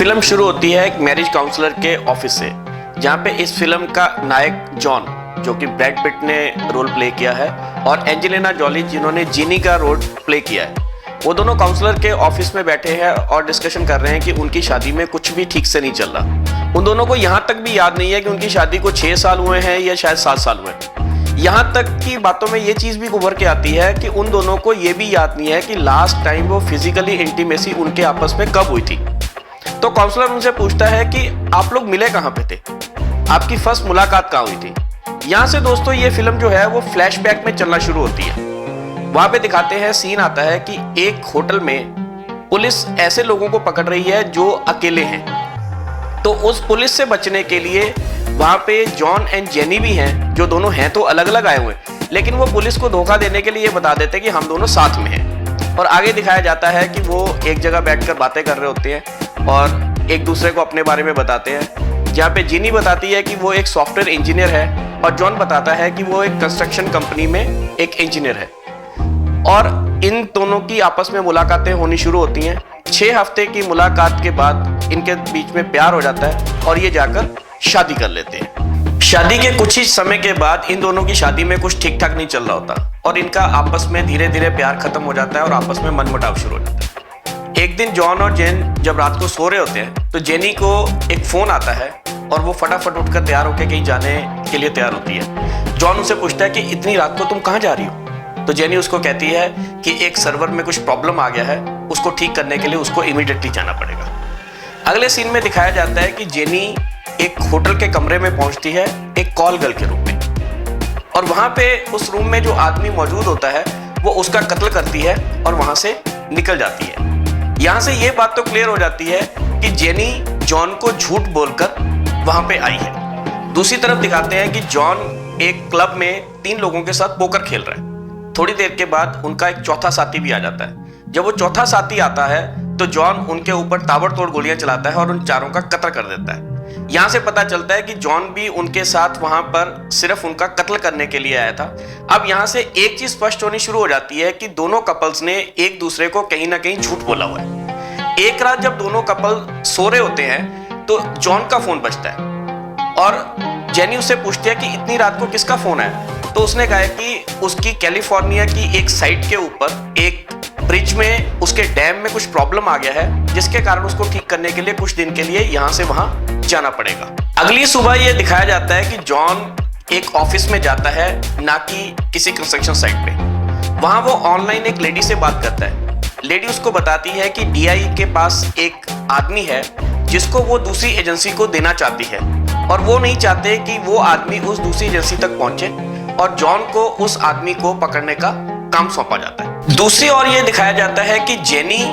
Film शुरू होती है एक मैरिज काउंसलर के ऑफिस से, जहाँ पे इस फिल्म का नायक जॉन, जो कि ब्रैड पिट ने रोल प्ले किया है, और एंजेलिना जॉली जिन्होंने जीनी का रोल प्ले किया है, वो दोनों काउंसलर के ऑफिस में बैठे हैं और डिस्कशन कर रहे हैं कि उनकी शादी में कुछ भी ठीक से नहीं चल रहा। उन दोनों को यहाँ तक भी याद नहीं है कि उनकी शादी को 6 साल हुए हैं या शायद 7 साल हुए हैं। यहाँ तक की बातों में ये चीज़ भी उभर के आती है कि उन दोनों को ये भी याद नहीं है कि लास्ट टाइम वो फिजिकली इंटीमेसी उनके आपस में कब हुई थी। तो काउंसलर उनसे पूछता है कि आप लोग मिले कहाँ पे थे, आपकी फर्स्ट मुलाकात कहाँ हुई थी। यहाँ से दोस्तों ये फिल्म जो है वो फ्लैशबैक में चलना शुरू होती है। वहां पे दिखाते हैं, सीन आता है कि एक होटल में पुलिस ऐसे लोगों को पकड़ रही है जो अकेले हैं। तो उस पुलिस से बचने के लिए वहां पे जॉन एंड जेनी भी हैं, जो दोनों हैं तो अलग अलग आए हुए, लेकिन वो पुलिस को धोखा देने के लिए बता देते हैं कि हम दोनों साथ में हैं। और आगे दिखाया जाता है कि वो एक जगह बैठकर बातें कर रहे होते हैं और एक दूसरे को अपने बारे में बताते हैं, जहाँ पे जीनी बताती है कि वो एक सॉफ्टवेयर इंजीनियर है और जॉन बताता है कि वो एक कंस्ट्रक्शन कंपनी में एक इंजीनियर है। और इन दोनों की आपस में मुलाकातें होनी शुरू होती हैं। 6 हफ्ते की मुलाकात के बाद इनके बीच में प्यार हो जाता है और ये जाकर शादी कर लेते हैं। शादी के कुछ ही समय के बाद इन दोनों की शादी में कुछ ठीक ठाक नहीं चल रहा होता और इनका आपस में धीरे धीरे प्यार खत्म हो जाता है और आपस में मनमुटाव शुरू हो जाता है। एक दिन जॉन और जेन जब रात को सो रहे होते हैं तो जेनी को एक फोन आता है और वो फटाफट उठकर तैयार होकर कहीं जाने के लिए तैयार होती है। जॉन उनसे पूछता है कि इतनी रात को तुम कहाँ जा रही हो। तो जेनी उसको कहती है कि एक सर्वर में कुछ प्रॉब्लम आ गया है, उसको ठीक करने के लिए उसको इमीडिएटली जाना पड़ेगा। अगले सीन में दिखाया जाता है कि जेनी एक होटल के कमरे में पहुंचती है एक कॉल गर्ल के रूप में, और वहां पे उस रूम में जो आदमी मौजूद होता है वो उसका कत्ल करती है और वहां से निकल जाती है। यहां से ये बात तो क्लियर हो जाती है कि जेनी जॉन को झूठ बोलकर वहां पे आई है। दूसरी तरफ दिखाते हैं कि जॉन एक क्लब में 3 लोगों के साथ पोकर खेल रहा है। थोड़ी देर के बाद उनका एक चौथा साथी भी आ जाता है। जब वो चौथा साथी आता है तो जॉन उनके ऊपर ताबड़तोड़ गोलियां चलाता है और उन चारों का कत्ल कर देता है। यहां से पता चलता है कि जॉन भी उनके साथ वहां पर सिर्फ उनका कत्ल करने के लिए आया था। अब यहां से एक चीज स्पष्ट होनी शुरू हो जाती है कि दोनों कपल्स ने एक दूसरे को कहीं ना कहीं झूठ बोला हुआ है। एक रात जब दोनों कपल सो रहे होते हैं तो जॉन का फोन बजता है और जेनी उससे पूछती है कि इतनी रात को किसका फोन है। तो उसने कहा कि उसकी कैलिफोर्निया की एक साइट के ऊपर एक ब्रिज में उसके डैम में कुछ प्रॉब्लम आ गया है, जिसके कारण उसको ठीक करने के लिए कुछ दिन के लिए यहाँ से वहां जाना पड़ेगा। अगली सुबह ये दिखाया जाता है कि जॉन एक ऑफिस में जाता है, ना कि किसी कंस्ट्रक्शन साइट पे। वहां वो ऑनलाइन एक लेडी से बात करता है। लेडी उसको बताती है कि DI के पास एक आदमी है जिसको वो दूसरी एजेंसी को देना चाहती है, और वो नहीं चाहते कि वो आदमी उस दूसरी एजेंसी तक पहुंचे, और जॉन को उस आदमी को पकड़ने का काम सौंपा जाता है। दूसरी ओर ये दिखाया जाता है कि जेनी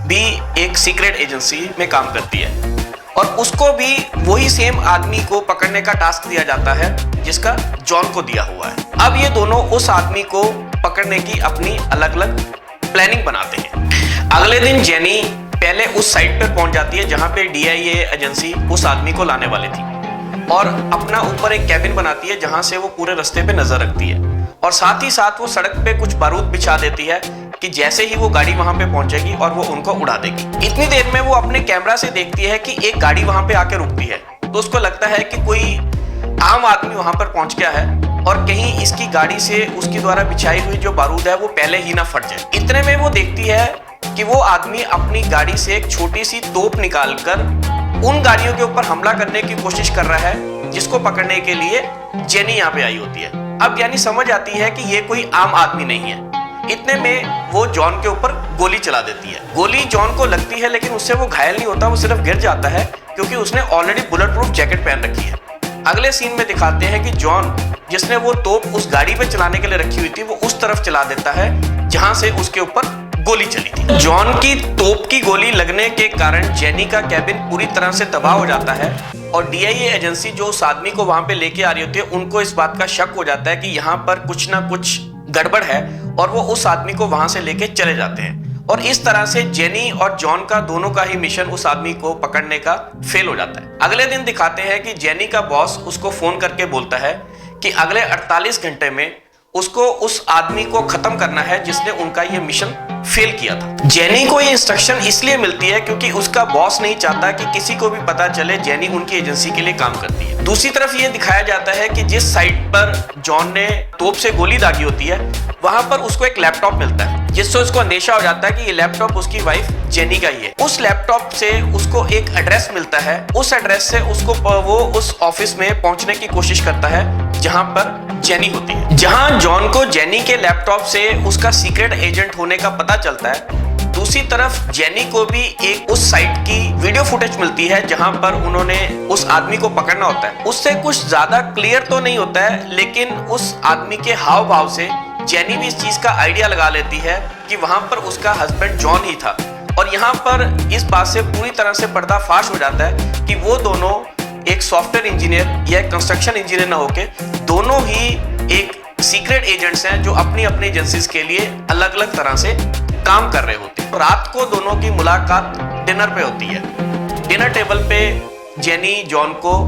भी एक सीक्रेट एजेंसी में काम करती है और उसको भी वही सेम आदमी को पकड़ने का टास्क दिया जाता है जिसका जॉन को दिया हुआ है। अब ये दोनों उस आदमी को पकड़ने की अपनी अलग अलग प्लानिंग बनाते हैं। अगले दिन जेनी पहले उस साइट पर पहुंच जाती है जहां पे DIA एजेंसी उस आदमी को लाने वाली थी, और अपना ऊपर एक कैबिन बनाती है जहां से वो पूरे रास्ते पे नजर रखती है, और साथ ही साथ वो सड़क पे कुछ बारूद बिछा देती है कि जैसे ही वो गाड़ी वहां पे पहुंचेगी और वो उनको उड़ा देगी। इतनी देर में वो अपने कैमरा से देखती है कि एक गाड़ी वहां पे आके रुकती है, तो उसको लगता है कि कोई आम आदमी वहां पर पहुंच गया है और कहीं इसकी गाड़ी से उसकी द्वारा बिछाई हुई जो बारूद है वो पहले ही ना फट जाए। इतने में वो देखती है कि वो आदमी अपनी गाड़ी से एक छोटी सी तोप निकालकर उन गाड़ियों के ऊपर हमला करने की कोशिश कर रहा है जिसको पकड़ने के लिए जेनी यहाँ पे आई होती है। अब यानी समझ आती है कि ये कोई आम आदमी नहीं है। इतने में वो जॉन के ऊपर गोली चला देती है। गोली जॉन को लगती है लेकिन उससे वो घायल नहीं होता, वो सिर्फ गिर जाता है क्योंकि उसने ऑलरेडी बुलेट प्रूफ जैकेट पहन रखी है। अगले सीन में दिखाते हैं कि जॉन, जिसने वो तोप उस गाड़ी पे चलाने के लिए रखी हुई थी, वो उस तरफ चला देता है जहां से उसके ऊपर गोली चली थी। जॉन की तोप की गोली लगने के कारण जेनी का कैबिन पूरी तरह से तबाह हो जाता है, और DIA एजेंसी जो उस आदमी को वहां पे लेके आ रही होती है उनको इस बात का शक हो जाता है कि यहाँ पर कुछ ना कुछ गड़बड़ है, और वो उस आदमी को वहां से लेके चले जाते हैं। और इस तरह से जेनी और जॉन का दोनों का ही मिशन उस आदमी को पकड़ने का फेल हो जाता है। अगले दिन दिखाते हैं कि जेनी का बॉस उसको फोन करके बोलता है कि अगले 48 घंटे में उसको उस आदमी को खत्म करना है जिसने उनका ये मिशन फेल किया था। जेनी को ये इंस्ट्रक्शन इसलिए मिलती है क्योंकि उसका बॉस नहीं चाहता कि किसी को भी पता चले जेनी उनकी एजेंसी के लिए काम करती है। दूसरी तरफ ये दिखाया जाता है कि जिस साइट पर जॉन ने तोप से गोली दागी होती है वहां पर उसको एक लैपटॉप मिलता है, जिससे उसको अंदेशा हो जाता है कि ये लैपटॉप उसकी वाइफ जेनी का ही है। उस लैपटॉप से उसको एक एड्रेस मिलता है, उस एड्रेस से उसको वो उस ऑफिस में पहुंचने की कोशिश करता है जहां पर जेनी होती है। जहां जॉन को जेनी के लैपटॉप से उसका सीक्रेट एजेंट होने का पता चलता है, दूसरी तरफ जेनी को भी एक उस साइट की वीडियो फुटेज मिलती है जहां पर उन्होंने उस आदमी को पकड़ना होता है। उससे कुछ ज्यादा क्लियर तो नहीं होता है, लेकिन उस आदमी के हाव भाव से जेनी भी इस चीज का आइडिया लगा लेती है कि वहां पर उसका हस्बैंड जॉन ही था। और यहाँ पर इस बात से पूरी तरह से पर्दाफाश हो जाता है कि वो दोनों एक सॉफ्टवेयर इंजीनियर या कंस्ट्रक्शन इंजीनियर ना होके दोनों ही एक सीक्रेट एजेंट्स हैं जो अपनी अपनी एजेंसीज के लिए अलग अलग तरह से काम कर रहे होते हैं। तो रात को दोनों की मुलाकात डिनर पे होती है। डिनर टेबल पे जेनी जॉन को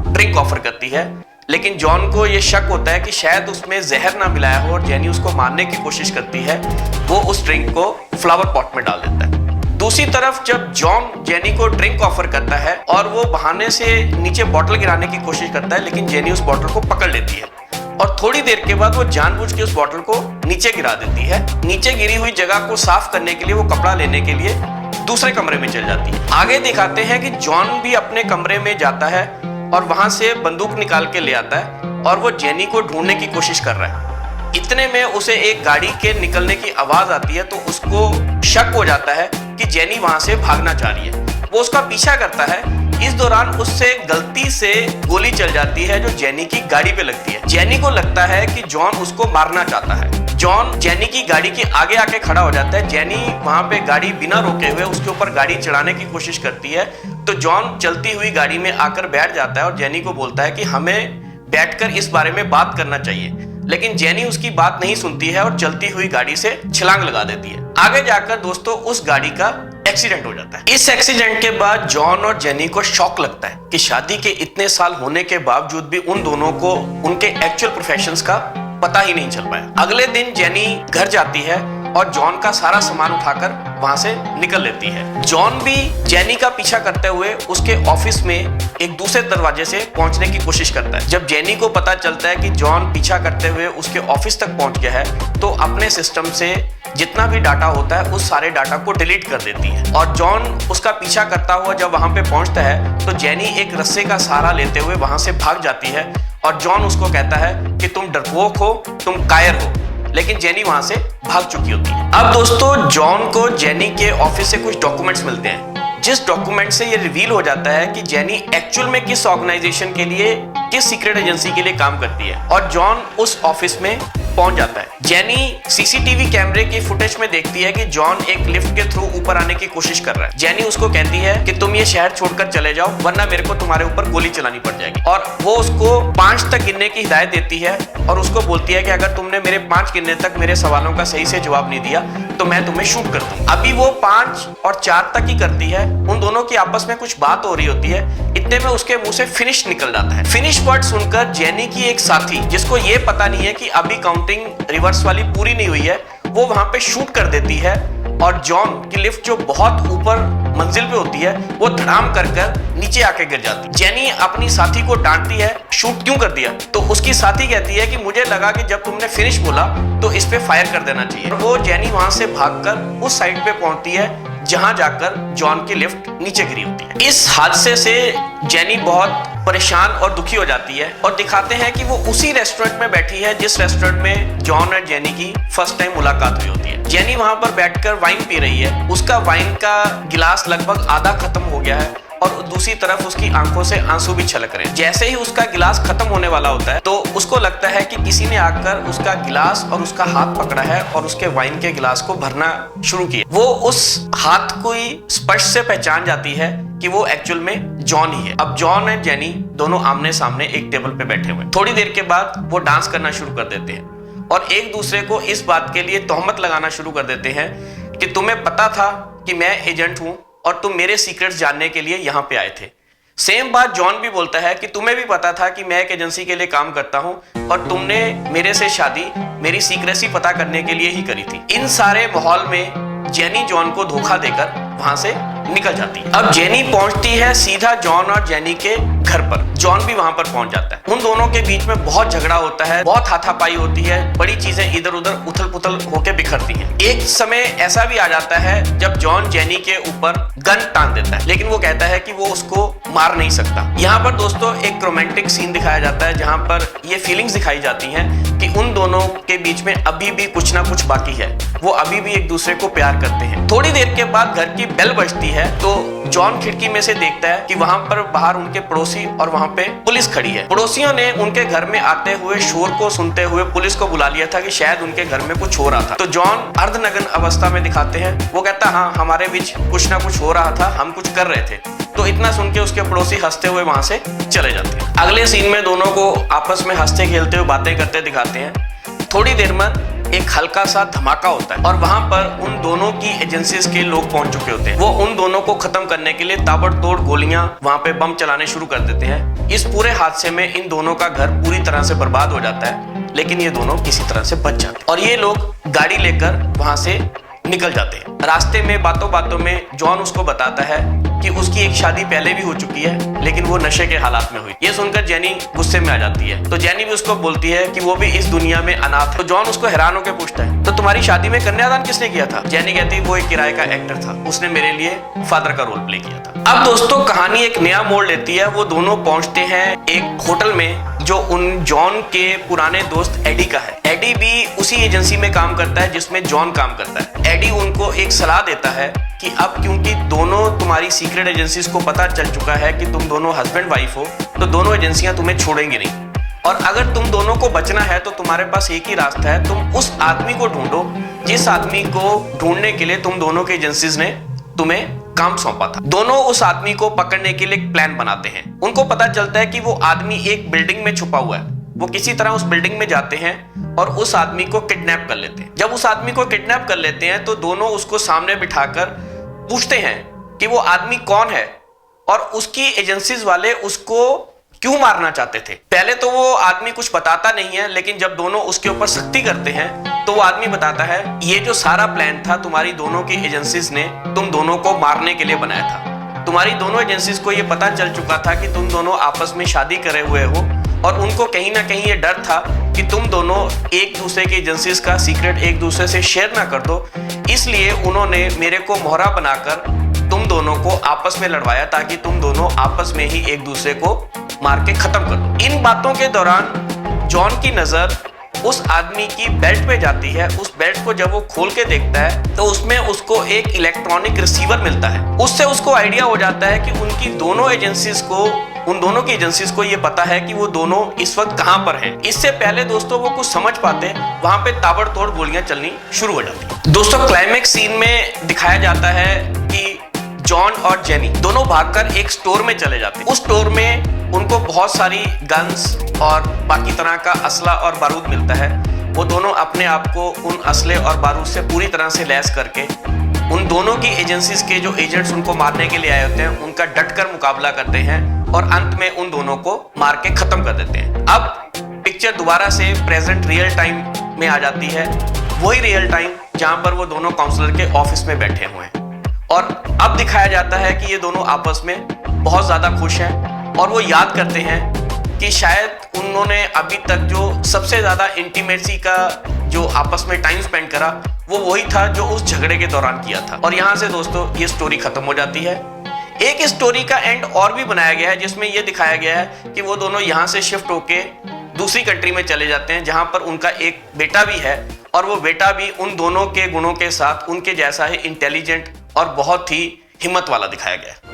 ड्रिंक ऑफर करती है, लेकिन जॉन को ये शक होता है कि शायद उसमें जहर ना मिलाया हो और जेनी उसको मारने की कोशिश करती है। वो उस ड्रिंक को फ्लावर पॉट में डाल देता है। दूसरी तरफ जब जॉन जेनी को ड्रिंक ऑफर करता है और वो बहाने से नीचे बॉटल गिराने की कोशिश करता है, लेकिन जेनी उस बॉटल को पकड़ लेती है और थोड़ी देर के बाद वो जानबूझ के उस बॉटल को नीचे गिरा देती है। नीचे गिरी हुई जगह को साफ करने के लिए वो कपड़ा लेने के लिए दूसरे कमरे में चल जाती है। आगे दिखाते हैं कि जॉन भी अपने कमरे में जाता है और वहां से बंदूक निकाल के ले आता है और वो जेनी को ढूंढने की कोशिश कर रहा है। इतने में उसे एक गाड़ी के निकलने की आवाज आती है, तो उसको शक हो जाता है कि जेनी वहां से भागना चाह रही है। वो उसका पीछा करता है। इस दौरान उससे गलती से गोली चल जाती है जो जेनी की गाड़ी पे लगती है। जेनी को लगता है कि जॉन उसको मारना चाहता है। जॉन जेनी की गाड़ी के आगे आके खड़ा हो जाता है। जेनी वहां पे गाड़ी बिना रोके हुए उसके ऊपर गाड़ी चढ़ाने की कोशिश करती है, तो जॉन चलती हुई गाड़ी में आकर बैठ जाता है और जेनी को बोलता है कि हमें बैठकर इस बारे में बात करना चाहिए। लेकिन जेनी उसकी बात नहीं सुनती है और चलती हुई गाड़ी से छलांग लगा देती है। आगे जाकर दोस्तों उस गाड़ी का एक्सीडेंट हो जाता है। इस एक्सीडेंट के बाद जॉन और जेनी को शॉक लगता है कि शादी के इतने साल होने के बावजूद भी उन दोनों को उनके एक्चुअल प्रोफेशंस का पता ही नहीं चल पाया। अगले दिन जेनी घर जाती है और जॉन का सारा सामान उठाकर वहां से निकल लेती है। जॉन भी जेनी का पीछा करते हुए उसके ऑफिस में एक दूसरे दरवाजे से पहुंचने की कोशिश करता है। जब जेनी को पता चलता है कि जॉन पीछा करते हुए उसके ऑफिस तक पहुंच गया है, तो अपने सिस्टम से जितना भी डाटा होता है उस सारे डाटा को डिलीट कर देती है। और जॉन उसका पीछा करता हुआ जब वहां पे पहुंचता है, तो जेनी एक रस्से का सहारा लेते हुए वहां से भाग जाती है और जॉन उसको कहता है कि तुम डरपोक हो, तुम कायर हो, लेकिन जेनी वहां से भाग चुकी होती है। अब दोस्तों जॉन को जेनी के ऑफिस से कुछ डॉक्यूमेंट्स मिलते हैं, जिस डॉक्यूमेंट से ये रिवील हो जाता है कि जेनी एक्चुअल में किस ऑर्गेनाइजेशन के लिए, किस सीक्रेट एजेंसी के लिए काम करती है। और जॉन उस ऑफिस में पहुंच जाता है। जेनी सीसीटीवी कैमरे की फुटेज में देखती है कि जॉन एक लिफ्ट के थ्रू ऊपर आने की कोशिश कर रहा है। जेनी उसको कहती है कि तुम ये शहर छोड़कर चले जाओ, वरना मेरे को तुम्हारे ऊपर गोली चलानी पड़ जाएगी। और वो उसको 5 तक गिनने की हिदायत देती है और उसको बोलती है कि अगर तुमने मेरे 5 गिनने तक मेरे सवालों का सही से जवाब नहीं दिया तो मैं तुम्हें शूट कर दूंगा। अभी वो 5 और 4 तक ही करती है। उन दोनों की आपस में कुछ बात हो रही होती है। इतने में उसके मुंह से फिनिश निकल जाता है। फिनिश वर्ड सुनकर जेनी की एक साथी, जिसको ये पता नहीं है कि अभी काउंटिंग रिवर्स वाली पूरी नहीं हुई है, वो वहां पे शूट कर देती है और जॉन की लिफ्ट जो बहुत ऊपर मंजिल पे होती है वो धड़ाम कर नीचे आके गिर जाती है। जेनी अपनी साथी को डांटती है, शूट क्यों कर दिया? तो उसकी साथी कहती है कि मुझे लगा कि जब तुमने फिनिश बोला तो इस पे फायर कर देना चाहिए। वो जेनी वहां से भागकर उस साइड पे पहुंचती है जहां जाकर जॉन की लिफ्ट नीचे गिरी होती है। इस हादसे से जेनी बहुत परेशान और दुखी हो जाती है और दिखाते हैं कि वो उसी रेस्टोरेंट में बैठी है जिस रेस्टोरेंट में जॉन और जेनी की फर्स्ट टाइम मुलाकात हुई होती है। जेनी वहां पर बैठकर वाइन पी रही है। उसका वाइन का गिलास लगभग आधा खत्म हो गया है और दूसरी तरफ उसकी आंखों से आंसू भी छलक रहे हैं। जैसे ही उसका गिलास खत्म होने वाला होता है तो उसको लगता है कि किसी ने आकर उसका गिलास और उसका हाथ पकड़ा है और उसके वाइन के गिलास को भरना शुरू किया। वो उस हाथ को ही स्पष्ट से पहचान जाती है कि वो एक्चुअल में जॉन ही है। अब जॉन और जेनी दोनों आमने सामने एक टेबल पे बैठे हुए। थोड़ी देर के बाद वो डांस करना शुरू कर देते हैं और एक दूसरे को इस बात के लिए तोहमत लगाना शुरू कर देते हैं कि तुम्हें पता था कि मैं एजेंट हूं और तुम मेरे सीक्रेट्स जानने के लिए यहाँ पे आए थे। सेम बात जॉन भी बोलता है कि तुम्हें भी पता था कि मैं एक एजेंसी के लिए काम करता हूं और तुमने मेरे से शादी मेरी सीक्रेसी पता करने के लिए ही करी थी। इन सारे माहौल में जेनी जॉन को धोखा देकर वहां से निकल जाती है। अब जेनी पहुंचती है सीधा जॉन और जेनी के घर पर। जॉन भी वहां पर पहुंच जाता है। उन दोनों के बीच में बहुत झगड़ा होता है, बहुत हाथापाई होती है, बड़ी चीजें इधर उधर उथल पुथल होके बिखरती हैं। एक समय ऐसा भी आ जाता है जब जॉन जेनी के ऊपर गन टांग देता है, लेकिन वो कहता है कि वो उसको मार नहीं सकता। यहाँ पर दोस्तों एक रोमांटिक सीन दिखाया जाता है जहां पर ये फीलिंग्स दिखाई जाती हैं कि उन दोनों के बीच में अभी भी कुछ ना कुछ बाकी है, वो अभी भी एक दूसरे को प्यार करते हैं। थोड़ी देर के बाद घर की बेल बजती है तो जॉन खिड़की में से देखता है कि वहां पर बाहर उनके पड़ोसी और वहां पे पुलिस खड़ी है। पड़ोसियों ने उनके घर में आते हुए शोर को सुनते हुए पुलिस को बुला लिया था कि शायद उनके घर में कुछ हो रहा था। तो जॉन अर्धनग्न अवस्था में दिखाते हैं। वो कहता हाँ, हमारे बीच कुछ ना कुछ हो रहा था, हम कुछ कर रहे थे। तो इतना सुन के उसके पड़ोसी हंसते हुए वहां से चले जाते हैं। अगले सीन में दोनों को आपस में हंसते खेलते हुए बातें करते दिखाते हैं। थोड़ी देर में एक हल्का सा धमाका होता है और वहां पर उन दोनों की एजेंसीज के लोग पहुंच चुके होते हैं। वो उन दोनों को खत्म करने के लिए ताबड़तोड़ गोलियां वहां पे बम चलाने शुरू कर देते हैं। इस पूरे हादसे में इन दोनों का घर पूरी तरह से बर्बाद हो जाता है, लेकिन ये दोनों किसी तरह से बच जाते हैं और ये लोग गाड़ी लेकर वहां से निकल जाते हैं। रास्ते में बातों बातों में जॉन उसको बताता है कि उसकी एक शादी पहले भी हो चुकी है, लेकिन वो नशे के हालात में हुई। ये सुनकर जेनी गुस्से में आ जाती है। तो जेनी भी उसको बोलती है कि वो भी इस दुनिया में अनाथ है। तो जॉन उसको हैरान होकर पूछता है, तो तुम्हारी शादी में कन्यादान किसने किया था? जेनी कहती है वो एक किराए का एक्टर था, उसने मेरे लिए फादर का रोल प्ले किया था। अब दोस्तों कहानी एक नया मोड़ लेती है। वो दोनों पहुंचते हैं एक होटल में जो उन जॉन के पुराने दोस्त एडी का है। एडी भी उसी एजेंसी में काम करता है जिसमें जॉन काम करता है। एडी उनको एक सलाह देता है कि अब क्योंकि दोनों तुम्हारी सीक्रेट एजेंसीज को पता चल चुका है कि तुम दोनों हस्बैंड वाइफ हो, तो दोनों एजेंसियां तुम्हें छोड़ेंगी नहीं। और अगर तुम दोनों को बचना है तो तुम्हारे पास एक ही रास्ता है, तुम उस आदमी को ढूंढो जिस आदमी को ढूंढने के लिए तुम दोनों के एजेंसीज ने तुम्हें काम सौंपा था। दोनों उस आदमी को पकड़ने के लिए एक प्लान बनाते हैं। उनको पता चलता है कि वो आदमी एक बिल्डिंग में छुपा हुआ है। वो किसी तरह उस बिल्डिंग में जाते हैं और उस आदमी को किडनैप कर लेते हैं। जब उस आदमी को किडनैप कर लेते हैं तो दोनों उसको सामने बिठाकर पूछते हैं कि वो आदमी कौन है और उसकी एजेंसीज वाले उसको क्यों मारना चाहते थे। पहले तो वो आदमी कुछ बताता नहीं है, लेकिन जब दोनों उसके ऊपर सख्ती करते हैं तो वो आदमी बताता है ये जो सारा प्लान था तुम्हारी दोनों की एजेंसीज ने तुम दोनों को मारने के लिए बनाया था। तुम्हारी दोनों एजेंसीज को ये पता चल चुका था कि तुम दोनों आपस में शादी करे हुए हो और उनको कहीं ना कहीं ये डर था कि तुम दोनों एक दूसरे की एजेंसीज का सीक्रेट एक दूसरे से शेयर ना कर दो। इसलिए उन्होंने मेरे को मोहरा बनाकर तुम दोनों को आपस में लड़वाया ताकि तुम दोनों आपस में ही एक दूसरे को मार के खत्म कर दो। इन बातों के दौरान जॉन की नजर उस आदमी की बेल्ट पे जाती है। उस बेल्ट को जब वो खोल के देखता है तो उसमें उसको एक इलेक्ट्रॉनिक रिसीवर मिलता है। उससे उसको आइडिया हो जाता है कि उन दोनों की एजेंसीज को ये पता है कि वो दोनों इस वक्त कहां पर हैं। इससे पहले दोस्तों वो कुछ समझ पाते वहां पे ताबड़तोड़ गोलियां चलनी शुरू हो जाती है। दोस्तों क्लाइमेक्स सीन में दिखाया जाता है कि जॉन और जेनी दोनों भागकर एक स्टोर में चले जाते हैं। उस स्टोर में उनको बहुत सारी गन्स और बाकी तरह का असला और बारूद मिलता है। वो दोनों अपने आप को उन असले और बारूद से पूरी तरह से लैस करके उन दोनों की एजेंसीज के जो एजेंट्स उनको मारने के लिए आए होते हैं उनका डटकर मुकाबला करते हैं और अंत में उन दोनों को मार के खत्म कर देते हैं। अब पिक्चर दोबारा से प्रेजेंट रियल टाइम में आ जाती है। वही रियल टाइम जहां पर वो दोनों काउंसलर के ऑफिस में बैठे हुए हैं और अब दिखाया जाता है कि ये दोनों आपस में बहुत ज्यादा खुश हैं और वो याद करते हैं कि शायद उन्होंने अभी तक जो सबसे ज्यादा इंटीमेसी का जो आपस में टाइम स्पेंड करा वो वही था जो उस झगड़े के दौरान किया था। और यहाँ से दोस्तों ये स्टोरी खत्म हो जाती है। एक स्टोरी का एंड और भी बनाया गया है जिसमें ये दिखाया गया है कि वो दोनों यहाँ से शिफ्ट होके दूसरी कंट्री में चले जाते हैं जहां पर उनका एक बेटा भी है और वो बेटा भी उन दोनों के गुणों के साथ उनके जैसा ही इंटेलिजेंट और बहुत ही हिम्मत वाला दिखाया गया है।